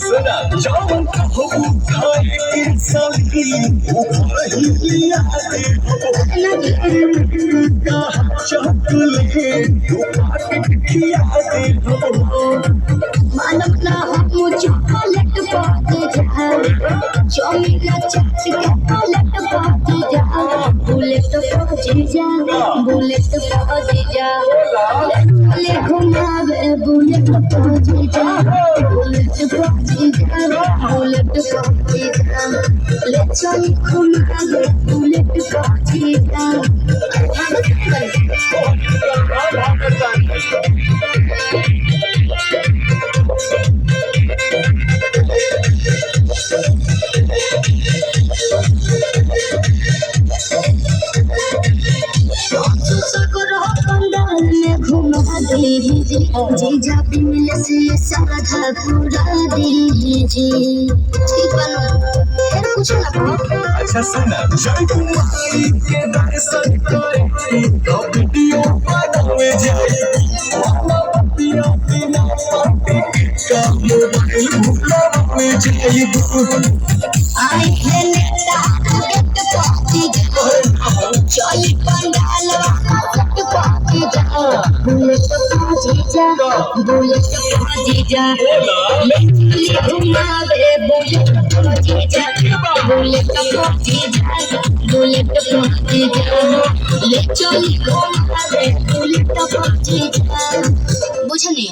सुना जाऊं कहो खाए साली वही आते हो चॉकलेट खियाते हो मालूम ना हो चॉकलेट पाते जा चौमिया चाट के पलट पाते जा बुलेट पहुंच जा बुलेट पहुंच जा ले घुमावे बुलेट पहुंच जा बुलेट पहुंच जा बुलेट पहुंच जा ले चल घुमावे बुलेट पहुंच जा जीजा बिमल से साधा पूरा दीजिए ठीक बनो फिर कुछ ना कहो। अच्छा सुना जय कुमारी के दर्शन करे तो वीडियो बनावे जाए वाला पिया बिना पाटे का मोबाइल भुलावे जाए आई है नेता गेट पार्टी चली पंडाल गेट पार्टी जा बुलेट पहुंची जा बुलेट पहुंची जा ले चली घुमावे बुलेट पहुंची जा बुलेट पहुंची जा बुलेट पहुंची जा ले चली घुमावे बुलेट पहुंची जा बुझनी।